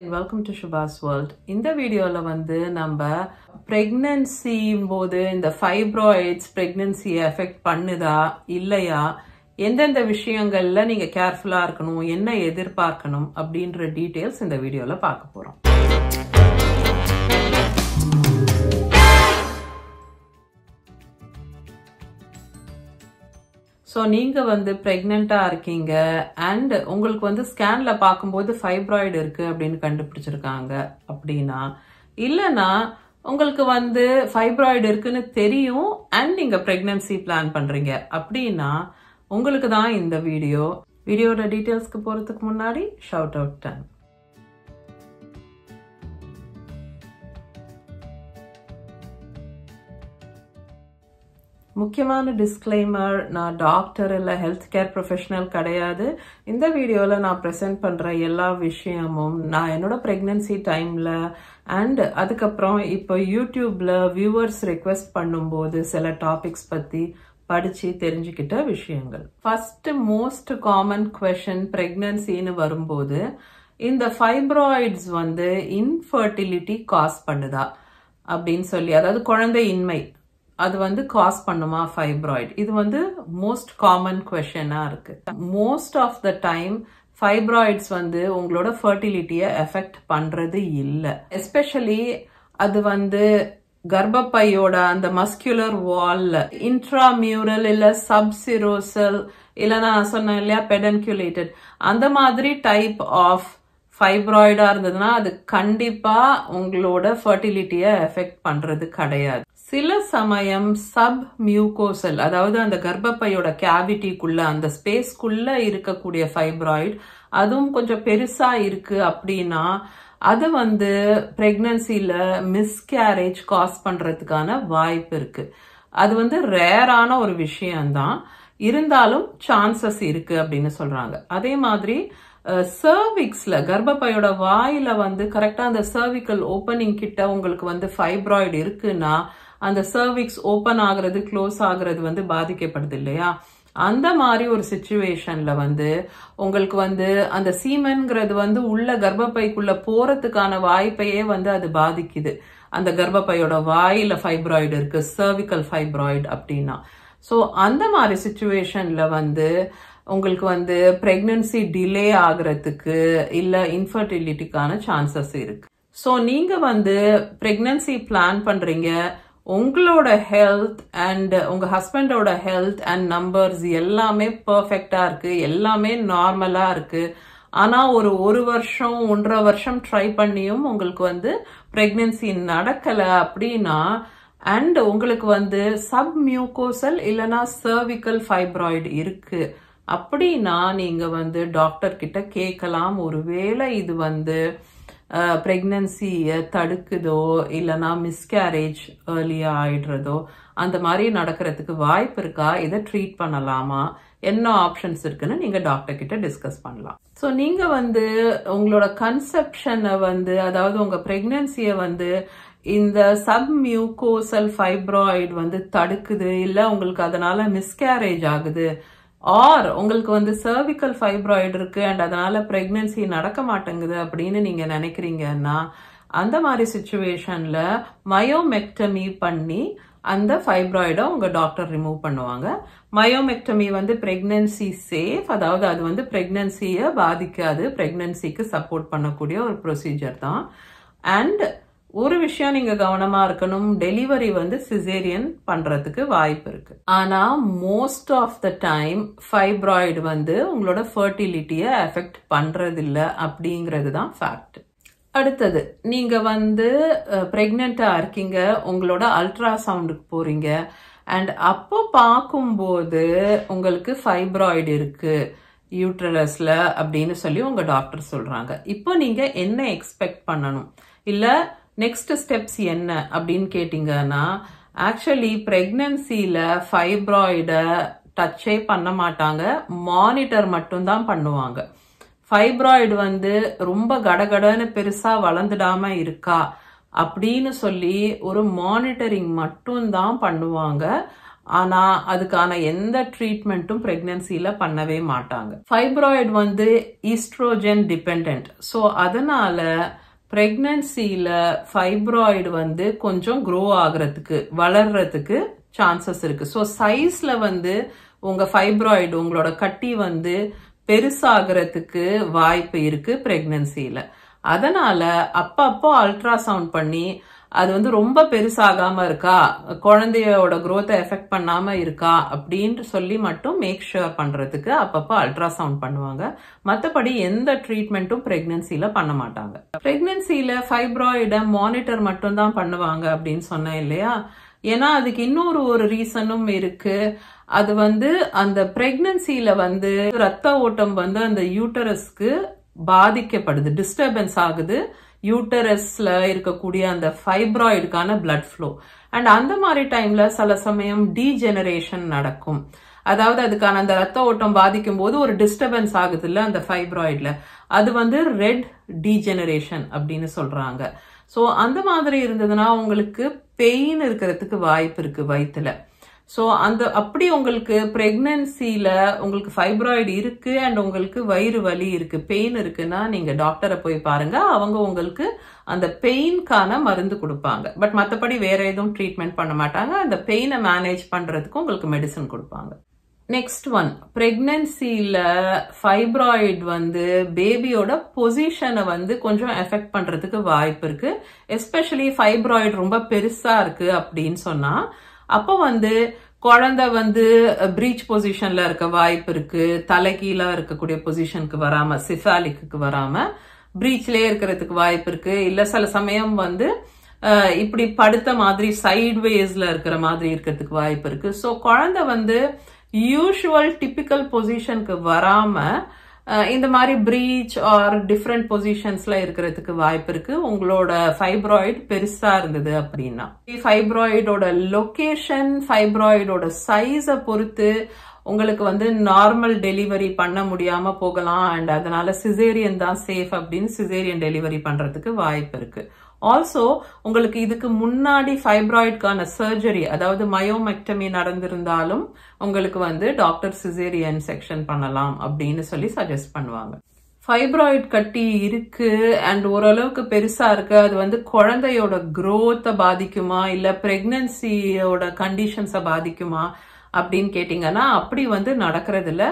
Welcome to Shubha's World. இந்த வீடியோல வந்து நம்ம pregnancy போது இந்த fibroids pregnancy affect பண்ணுதா இல்லையா, எந்தெந்த விஷயங்கள்ல நீங்க கேர்ஃபுல்லா இருக்கணும், என்ன எதிர்பார்க்கணும் அப்படின்ற டீடைல்ஸ் இந்த வீடியோல பார்க்க போறோம். So நீங்க வந்து பிரெக்னெண்டா இருக்கீங்க and உங்களுக்கு வந்து ஸ்கேன்ல பார்க்கும்போது ஃபைப்ராய்டு இருக்கு அப்படின்னு கண்டுபிடிச்சிருக்காங்க அப்படின்னா, இல்லனா உங்களுக்கு வந்து ஃபைப்ராய்டு இருக்குன்னு தெரியும் and நீங்க பிரெக்னன்சி பிளான் பண்றீங்க அப்படின்னா உங்களுக்கு தான் இந்த வீடியோட டீடைல்ஸ்க்கு போறதுக்கு முன்னாடி ஷவுட் அவுட் டைம். முக்கியமான டிஸ்க்ளைமர், நான் டாக்டர் இல்லை ஹெல்த் கேர் ப்ரொஃபஷனல் கிடையாது. இந்த வீடியோவில் நான் ப்ரெசென்ட் பண்ணுற எல்லா விஷயமும் நான் என்னோட ப்ரெக்னன்சி டைமில் அண்ட் அதுக்கப்புறம் இப்போ யூடியூப்பில் வியூவர்ஸ் ரெக்வெஸ்ட் பண்ணும்போது சில டாபிக்ஸ் பற்றி படித்து தெரிஞ்சுக்கிட்ட விஷயங்கள். ஃபர்ஸ்ட் மோஸ்ட் காமன் குவெஷன் ப்ரெக்னன்சின்னு வரும்போது, இந்த ஃபைப்ராய்ட்ஸ் வந்து இன்ஃபர்டிலிட்டி காஸ் பண்ணுதா அப்படின்னு சொல்லி, அதாவது குழந்தையின்மை அது வந்து காஸ் பண்ணுமா ஃபைப்ராய்டு? இது வந்து மோஸ்ட் காமன் குவெஷனா இருக்கு. Most of the time fibroids வந்து உங்களோட ஃபர்டிலிட்டியை எஃபெக்ட் பண்றது இல்லை. எஸ்பெஷலி அது வந்து கர்ப்பப்பையோட அந்த மஸ்குலர் வால்ல இன்ட்ராமியூரல் இல்ல சப்சிரோசல் இல்ல நான் சொன்னேன் இல்லையா பெடன்குலேட்டட், அந்த மாதிரி டைப் ஆஃப் ஃபைப்ராய்டா இருந்ததுன்னா அது கண்டிப்பா உங்களோட ஃபர்டிலிட்டியை எஃபெக்ட் பண்றது கிடையாது. சில சமயம் சப் மியூகோசல், அதாவது அந்த கர்ப்பப்பையோட கேவிட்டிக்குள்ள அந்த ஸ்பேஸ்க்குள்ள இருக்கக்கூடிய ஃபைப்ராய்டு அதுவும் கொஞ்சம் பெருசா இருக்கு அப்படின்னா அது வந்து பிரெக்னன்சில மிஸ்கேரேஜ் காஸ் பண்றதுக்கான வாய்ப்பு இருக்கு. அது வந்து ரேரான ஒரு விஷயம்தான், இருந்தாலும் சான்சஸ் இருக்கு அப்படின்னு சொல்றாங்க. அதே மாதிரி சர்விக்ஸ்ல கர்ப்பப்பையோட வாயில வந்து கரெக்டா அந்த சர்விக்கல் ஓப்பனிங் கிட்ட உங்களுக்கு வந்து ஃபைப்ராய்டு இருக்குன்னா அந்த சர்விக்ஸ் ஓபன் ஆகுறது க்ளோஸ் ஆகுறது வந்து பாதிக்கப்படுது இல்லையா? அந்த மாதிரி ஒரு சிச்சுவேஷன்ல வந்து உங்களுக்கு வந்து அந்த சீமன்ங்கிறது வந்து உள்ள கர்ப்பப்பைக்குள்ள போறதுக்கான வாய்ப்பையே வந்து அது பாதிக்குது. அந்த கர்ப்பப்பையோட வாயில ஃபைப்ராய்டு இருக்கு, சர்விக்கல் ஃபைப்ராய்டு அப்படின்னா. ஸோ அந்த மாதிரி சிச்சுவேஷன்ல வந்து உங்களுக்கு வந்து பிரெக்னன்சி டிலே ஆகுறதுக்கு இல்ல இன்ஃபர்டிலிட்டிக்கான சான்சஸ் இருக்கு. ஸோ நீங்க வந்து பிரெக்னன்சி பிளான் பண்றீங்க, உங்களோட ஹெல்த் அண்ட் உங்க ஹஸ்பண்டோட ஹெல்த் அண்ட் நம்பர்ஸ் எல்லாமே பர்ஃபெக்டா இருக்கு, எல்லாமே நார்மலா இருக்கு. ஆனா ஒரு வருஷம் 1.5 வருஷம் ட்ரை பண்ணியும் உங்களுக்கு வந்து பிரெக்னன்சி நடக்கல அப்படின்னா அண்ட் உங்களுக்கு வந்து சப் மியூகோசல் இல்லனா சர்விக்கல் ஃபைப்ராய்டு இருக்கு அப்படின்னா நீங்க வந்து டாக்டர் கிட்ட கேட்கலாம். ஒருவேளை இது வந்து பிரெக்னன்சியை தடுக்குதோ இல்லனா மிஸ்கேரேஜ் ஏர்லியா ஆயிடுறதோ அந்த மாதிரி நடக்கிறதுக்கு வாய்ப்பு இருக்கா, இதை ட்ரீட் பண்ணலாமா, என்ன ஆப்ஷன்ஸ் இருக்குன்னு நீங்க டாக்டர் கிட்ட டிஸ்கஸ் பண்ணலாம். ஸோ நீங்க வந்து உங்களோட கன்செப்ஷனை வந்து, அதாவது உங்க பிரெக்னன்சியை வந்து இந்த சப் மியூகோசல் ஃபைப்ராய்டு வந்து தடுக்குது, இல்ல உங்களுக்கு அதனால மிஸ்கேரேஜ் ஆகுது, ஆர் உங்களுக்கு வந்து சர்விக்கல் ஃபைப்ராய்டு இருக்கு அண்ட் அதனால பிரெக்னன்சி நடக்க மாட்டேங்குது அப்படின்னு நீங்க நினைக்கிறீங்கன்னா அந்த மாதிரி சிச்சுவேஷன்ல மயோமெக்டமி பண்ணி அந்த ஃபைப்ராய்டை உங்க டாக்டர் ரிமூவ் பண்ணுவாங்க. மயோமெக்டமி வந்து பிரெக்னன்சி சேஃப், அதாவது அது வந்து பிரெக்னன்சியை பாதிக்காது, பிரெக்னன்சிக்கு சப்போர்ட் பண்ணக்கூடிய ஒரு ப்ரொசீஜர் தான். அண்ட் ஒரு விஷயம் நீங்க கவனமா இருக்கணும், டெலிவரி வந்து சிசேரியன் பண்றதுக்கு வாய்ப்பு இருக்கு. ஆனா most of the time fibroid வந்து உங்களோட ஃபர்டிலிட்டியை எஃபெக்ட் பண்றது இல்ல அப்படிங்கிறது தான் ஃபேக்ட். அடுத்தது, நீங்க வந்து பிரெக்னெண்டா இருக்கீங்க, உங்களோட அல்ட்ராசவுண்டுக்கு போறீங்க அண்ட் அப்போ பார்க்கும்போது உங்களுக்கு ஃபைப்ராய்டு இருக்கு யூட்ரஸ்ல அப்படின்னு சொல்லி உங்க டாக்டர் சொல்றாங்க. இப்போ நீங்க என்ன எக்ஸ்பெக்ட் பண்ணணும், இல்ல நெக்ஸ்ட் ஸ்டெப்ஸ் என்ன அப்படின்னு கேட்டீங்கன்னா, ஆக்சுவலி பிரெக்னன்சில ஃபைப்ராய்டை டச்சே பண்ண மாட்டாங்க, மானிட்டர் மட்டும்தான் பண்ணுவாங்க. ஃபைப்ராய்டு வந்து ரொம்ப கடகடன்னு பெருசா வளர்ந்துடாம இருக்கா அப்படின்னு சொல்லி ஒரு மானிட்டரிங் மட்டும்தான் பண்ணுவாங்க. ஆனா அதுக்கான எந்த ட்ரீட்மெண்ட்டும் பிரெக்னன்சில பண்ணவே மாட்டாங்க. ஃபைப்ராய்டு வந்து ஈஸ்ட்ரோஜன் டிபெண்டன்ட். ஸோ அதனால பிரெக்னன்சில ஃபைப்ராய்டு வந்து கொஞ்சம் க்ரோ ஆகுறதுக்கு வளர்றதுக்கு சான்சஸ் இருக்கு. ஸோ சைஸ்ல வந்து உங்க ஃபைப்ராய்டு உங்களோட கட்டி வந்து பெருசாகிறதுக்கு வாய்ப்பு இருக்கு பிரெக்னன்சில. அதனால அப்பப்போ அல்ட்ராசவுண்ட் பண்ணி அது வந்து ரொம்ப பெருசாகாம இருக்கா, குழந்தையோட growth எஃபெக்ட் பண்ணாம இருக்கா அப்படின்னு சொல்லி மட்டும் மேக் ஷூர் பண்றதுக்கு அப்பப்போ அல்ட்ராசவுண்ட் பண்ணுவாங்க. மற்றபடி எந்த ட்ரீட்மெண்ட்டும் பிரெக்னன்சில பண்ண மாட்டாங்க. பிரெக்னன்சில ஃபைப்ராய்டை மானிட்டர் மட்டும் தான் பண்ணுவாங்க அப்படின்னு சொன்னேன் இல்லையா. ஏன்னா அதுக்கு இன்னொரு ரீசனும் இருக்கு. அது வந்து அந்த பிரெக்னன்சில வந்து ரத்த ஓட்டம் வந்து அந்த யூட்டரஸ்க்கு பாதிக்கப்படுது, டிஸ்டர்பன்ஸ் ஆகுது யூட்டரஸ்ல இருக்கக்கூடிய அந்த ஃபைப்ராய்டுக்கான பிளட் ஃப்ளோ. அண்ட் அந்த மாதிரி டைம்ல சில சமயம் டீஜெனரேஷன் நடக்கும். அதாவது அதுக்கான அந்த ரத்த ஓட்டம் பாதிக்கும் போது ஒரு டிஸ்டர்பன்ஸ் ஆகுது இல்ல அந்த ஃபைப்ராய்ட்ல, அது வந்து ரெட் டீஜெனரேஷன் அப்படின்னு சொல்றாங்க. ஸோ அந்த மாதிரி இருந்ததுன்னா உங்களுக்கு பெயின் இருக்கிறதுக்கு வாய்ப்பு இருக்கு வயிற்றுல. ஸோ அப்படி உங்களுக்கு பிரெக்னன்சில உங்களுக்கு ஃபைப்ராய்டு இருக்கு அண்ட் உங்களுக்கு வயிறு வலி இருக்கு, பெயின் இருக்குன்னா நீங்க டாக்டரை போய் பாருங்க. அவங்க உங்களுக்கு அந்த பெயின்கான மருந்து கொடுப்பாங்க. பட் மற்றபடி வேற எதுவும் ட்ரீட்மெண்ட் பண்ண மாட்டாங்க. அந்த பெயினை மேனேஜ் பண்றதுக்கு உங்களுக்கு மெடிசன் கொடுப்பாங்க. நெக்ஸ்ட் ஒன், பிரெக்னன்சில ஃபைப்ராய்டு வந்து பேபியோட பொசிஷனை வந்து கொஞ்சம் எஃபெக்ட் பண்றதுக்கு வாய்ப்பு இருக்கு. எஸ்பெஷலி ஃபைப்ராய்டு ரொம்ப பெருசா இருக்கு அப்படின்னு சொன்னா அப்போ வந்து குழந்தை வந்து பிரீச் பொசிஷன்ல இருக்க வாய்ப்பு இருக்கு. தலைகீழா இருக்கக்கூடிய பொசிஷனுக்கு வராம, சிஃபாலிக்கு வராம பிரீச்லயே இருக்கிறதுக்கு வாய்ப்பு இருக்கு. இல்ல சில சமயம் வந்து இப்படி படுத்த மாதிரி சைட்வேஸ்ல இருக்கிற மாதிரி இருக்கிறதுக்கு வாய்ப்பு இருக்கு. ஸோ குழந்தை வந்து யூஷுவல் டிபிக்கல் பொசிஷனுக்கு வராம இந்த மாதிரி பிரீச் ஆர் டிஃப்ரெண்ட் பொசிஷன்ஸ்ல இருக்கிறதுக்கு வாய்ப்பு இருக்கு உங்களோட ஃபைப்ராய்டு பெருசா இருந்தது அப்படின்னா. ஃபைப்ராய்டோட லொகேஷன், ஃபைப்ராய்டோட சைஸை பொறுத்து உங்களுக்கு வந்து நார்மல் டெலிவரி பண்ண முடியாம போகலாம். அண்ட் அதனால சிசேரியன் தான் சேஃப் அப்படின்னு சிசேரியன் டெலிவரி பண்றதுக்கு வாய்ப்பு இருக்கு. ஆல்சோ உங்களுக்கு இதுக்கு முன்னாடி ஃபைப்ராய்டுக்கான சர்ஜரி, அதாவது மயோமெக்டமி நடந்திருந்தாலும் உங்களுக்கு வந்து டாக்டர் சிசேரியன் செக்ஷன் பண்ணலாம் அப்படின்னு சொல்லி சஜஸ்ட் பண்ணுவாங்க. ஃபைப்ராய்டு கட்டி இருக்கு அண்ட் ஓரளவுக்கு பெருசா இருக்கு, அது வந்து குழந்தையோட growth-ஐ பாதிக்குமா இல்ல பிரெக்னன்சியோட கண்டிஷன்ஸை பாதிக்குமா அப்படின்னு கேட்டீங்கன்னா அப்படி வந்து நடக்கிறது இல்ல.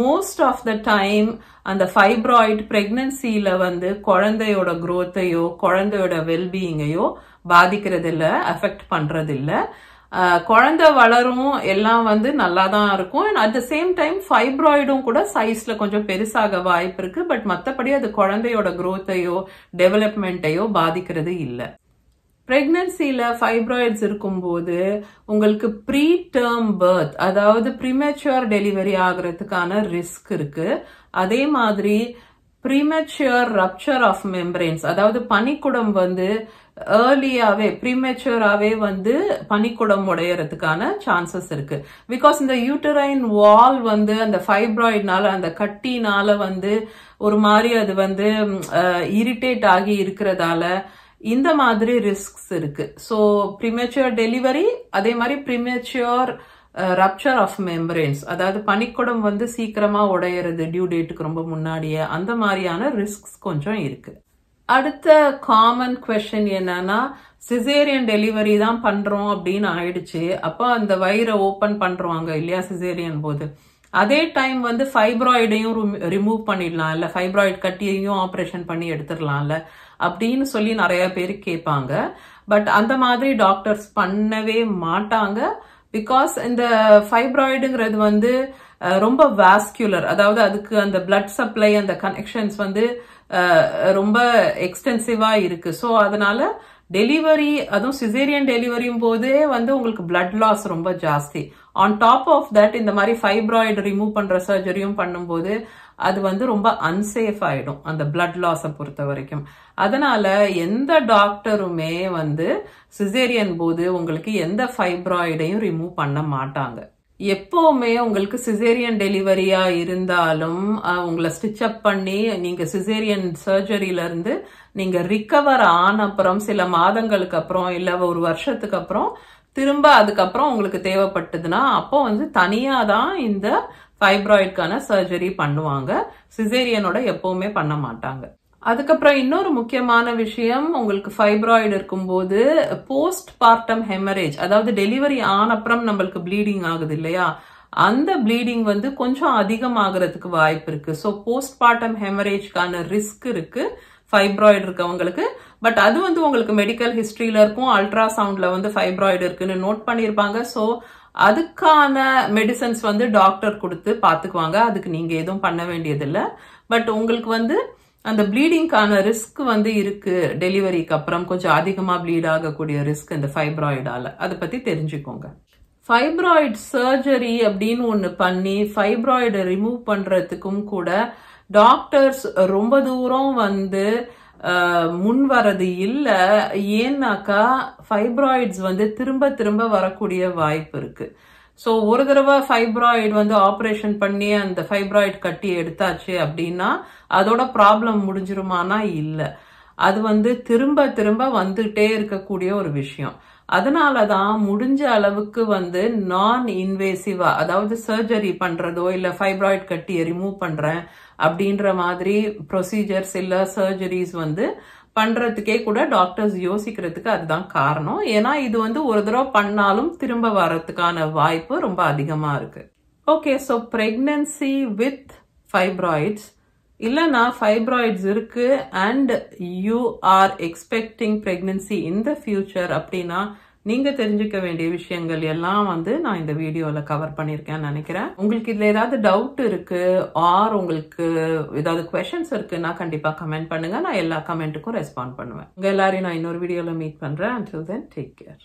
மோஸ்ட் ஆஃப் த டைம் அந்த ஃபைப்ராய்டு பிரெக்னன்சில வந்து குழந்தையோட growth-ஐயோ குழந்தையோட வெல்பீயிங்கையோ பாதிக்கிறது இல்ல, அஃபெக்ட் பண்றது இல்ல. குழந்தை வளரும், எல்லாம் வந்து நல்லா தான் இருக்கும். And at the same time ஃபைப்ராய்டும் கூட சைஸ்ல கொஞ்சம் பெருசாக வாய்ப்பு இருக்கு. பட் மற்றபடி அது குழந்தையோட growth-ஐயோ டெவலப்மெண்ட்டையோ பாதிக்கிறது இல்லை. பிரெக்னன்சில ஃபைப்ராய்ட்ஸ் இருக்கும்போது உங்களுக்கு ப்ரீ டேர்ம் பர்த், அதாவது ப்ரீமெச்சுவர் டெலிவரி ஆகிறதுக்கான ரிஸ்க் இருக்கு. அதே மாதிரி ப்ரீமெச்சுவர் ரப்சர் ஆஃப் மெம்பரேன்ஸ், அதாவது பனிக்குடம் வந்து ஏர்லியாவே ப்ரீமெச்சுவராகவே வந்து பனிக்குடம் உடையறதுக்கான சான்சஸ் இருக்கு. பிகாஸ் இந்த யூட்டரைன் வால் வந்து அந்த ஃபைப்ராய்ட்னால, அந்த கட்டினால வந்து ஒரு மாதிரி அது வந்து இரிட்டேட் ஆகி இருக்கிறதால இந்த மாதிரி ரிஸ்க்ஸ் இருக்கு. ஸோ ப்ரீமெச்சுவர் டெலிவரி, அதே மாதிரி ப்ரீமெச்சுவர் ரப்சர் ஆஃப் மெம்பரேன்ஸ், அதாவது பனிக்குடம் வந்து சீக்கிரமா உடையிறது டியூ டேட்டுக்கு ரொம்ப முன்னாடியே, அந்த மாதிரியான ரிஸ்க்ஸ் கொஞ்சம் இருக்கு. அடுத்த காமன் கொஸ்டின் என்னன்னா, சிசேரியன் டெலிவரி தான் பண்றோம் அப்படின்னு ஆயிடுச்சு, அப்போ அந்த வயிறை ஓபன் பண்றாங்க இல்லையா சிசேரியன் போது, அதே டைம் வந்து ஃபைப்ராய்டையும் ரிமூவ் பண்ணிடலாம் இல்ல, ஃபைப்ராய்டு கட்டியையும் ஆப்ரேஷன் பண்ணி எடுத்துடலாம்ல அப்படின்னு சொல்லி நிறைய பேர் கேட்பாங்க. பட் அந்த மாதிரி டாக்டர்ஸ் பண்ணவே மாட்டாங்க. பிகாஸ் இந்த ஃபைப்ராய்டுங்கிறது வந்து ரொம்ப வாஸ்குலர், அதாவது அதுக்கு அந்த பிளட் சப்ளை, அந்த கனெக்ஷன்ஸ் வந்து ரொம்ப எக்ஸ்டென்சிவா இருக்கு. ஸோ அதனால டெலிவரி, அதுவும் சிசேரியன் டெலிவரியும் போதே வந்து உங்களுக்கு பிளட் லாஸ் ரொம்ப ஜாஸ்தி. ஆன் டாப் ஆஃப் தட் இந்த மாதிரி ஃபைப்ராய்டு ரிமூவ் பண்ற சர்ஜரியும் பண்ணும்போது அது வந்து ரொம்ப அன்சேஃப் ஆயிடும் அந்த பிளட் லாஸை பொறுத்த வரைக்கும். அதனால எந்த டாக்டருமே வந்து சிசேரியன் போது உங்களுக்கு எந்த ஃபைப்ராய்டையும் ரிமூவ் பண்ண மாட்டாங்க. எப்பவுமே உங்களுக்கு சிசேரியன் டெலிவரியா இருந்தாலும் உங்களை ஸ்டிச் அப் பண்ணி நீங்க சிசேரியன் சர்ஜரியில இருந்து நீங்க ரிகவர் ஆன அப்புறம் சில மாதங்களுக்கு அப்புறம் இல்ல ஒரு வருஷத்துக்கு அப்புறம் திரும்ப அதுக்கப்புறம் உங்களுக்கு தேவைப்பட்டதுன்னா அப்போ வந்து தனியா தான் இந்த ஃபைப்ராய்டுக்கான சர்ஜரி பண்ணுவாங்க. சிசேரியனோட எப்பவுமே பண்ண மாட்டாங்க. அதுக்கப்புறம் இன்னொரு முக்கியமான விஷயம், உங்களுக்கு ஃபைப்ராய்டு இருக்கும்போது போஸ்ட் பார்ட்டம் ஹெமரேஜ், அதாவது டெலிவரி ஆனப்புறம் நம்மளுக்கு ப்ளீடிங் ஆகுது இல்லையா, அந்த ப்ளீடிங் வந்து கொஞ்சம் அதிகமாகிறதுக்கு வாய்ப்பு இருக்கு. ஸோ போஸ்ட் பார்ட்டம் ஹெமரேஜ்க்கான ரிஸ்க் இருக்கு ஃபைப்ராய்டு இருக்கவங்களுக்கு. பட் அது வந்து உங்களுக்கு மெடிக்கல் ஹிஸ்டரியில இருக்கும், அல்ட்ராசவுண்ட்ல வந்து ஃபைப்ராய்டு இருக்குன்னு நோட் பண்ணியிருப்பாங்க. ஸோ அதுக்கான மெடிசன்ஸ் வந்து டாக்டர் கொடுத்து பார்த்துக்குவாங்க, அதுக்கு நீங்க எதுவும் பண்ண வேண்டியதில்லை. பட் உங்களுக்கு வந்து அந்த ப்ளீடிங்கான ரிஸ்க் வந்து இருக்கு, டெலிவரிக்கு அப்புறம் கொஞ்சம் அதிகமா ப்ளீட் ஆகக்கூடிய ரிஸ்க் இந்த ஃபைப்ராய்டால, அதை பத்தி தெரிஞ்சுக்கோங்க. ஃபைப்ராய்டு சர்ஜரி அப்படின்னு ஒன்று பண்ணி ஃபைப்ராய்டை ரிமூவ் பண்றதுக்கும் கூட டாக்டர்ஸ் ரொம்ப தூரம் வந்து முன் வரது இல்லை. ஏன்னாக்கா ஃபைப்ராய்ட்ஸ் வந்து திரும்ப திரும்ப வரக்கூடிய வாய்ப்பு இருக்கு. ஸோ ஒரு தடவை ஃபைப்ராய்டு வந்து ஆப்ரேஷன் பண்ணி அந்த ஃபைப்ராய்டு கட்டி எடுத்தாச்சு அப்படின்னா அதோட ப்ராப்ளம் முடிஞ்சிருமானா இல்லை. அது வந்து திரும்ப திரும்ப வந்துட்டே இருக்கக்கூடிய ஒரு விஷயம். அதனாலதான் முடிஞ்ச அளவுக்கு வந்து நான் இன்வேசிவா, அதாவது சர்ஜரி பண்றதோ இல்ல ஃபைப்ராய்டு கட்டியை ரிமூவ் பண்றேன் அப்படின்ற மாதிரி ப்ரொசீஜர்ஸ் இல்ல சர்ஜரிஸ் வந்து பண்றதுக்கே கூட டாக்டர்ஸ் யோசிக்கிறதுக்கு அதுதான் காரணம். ஏன்னா இது வந்து ஒரு தடவை பண்ணாலும் திரும்ப வர்றதுக்கான வாய்ப்பு ரொம்ப அதிகமா இருக்கு. Okay, so pregnancy with fibroids இல்லைன்னா ஃபைப்ராய்ட்ஸ் இருக்கு and you are expecting pregnancy in the future அப்படின்னா நீங்க தெரிஞ்சுக்க வேண்டிய விஷயங்கள் எல்லாம் வந்து நான் இந்த வீடியோல கவர் பண்ணியிருக்கேன்னு நினைக்கிறேன். உங்களுக்கு இதுல ஏதாவது டவுட் இருக்கு ஆர் உங்களுக்கு ஏதாவது குவெஷன்ஸ் இருக்குன்னா கண்டிப்பா கமெண்ட் பண்ணுங்க, நான் எல்லா கமெண்ட்டுக்கும் ரெஸ்பாண்ட் பண்ணுவேன். உங்க எல்லாரையும் நான் இன்னொரு வீடியோல மீட் பண்றேன். until then take care.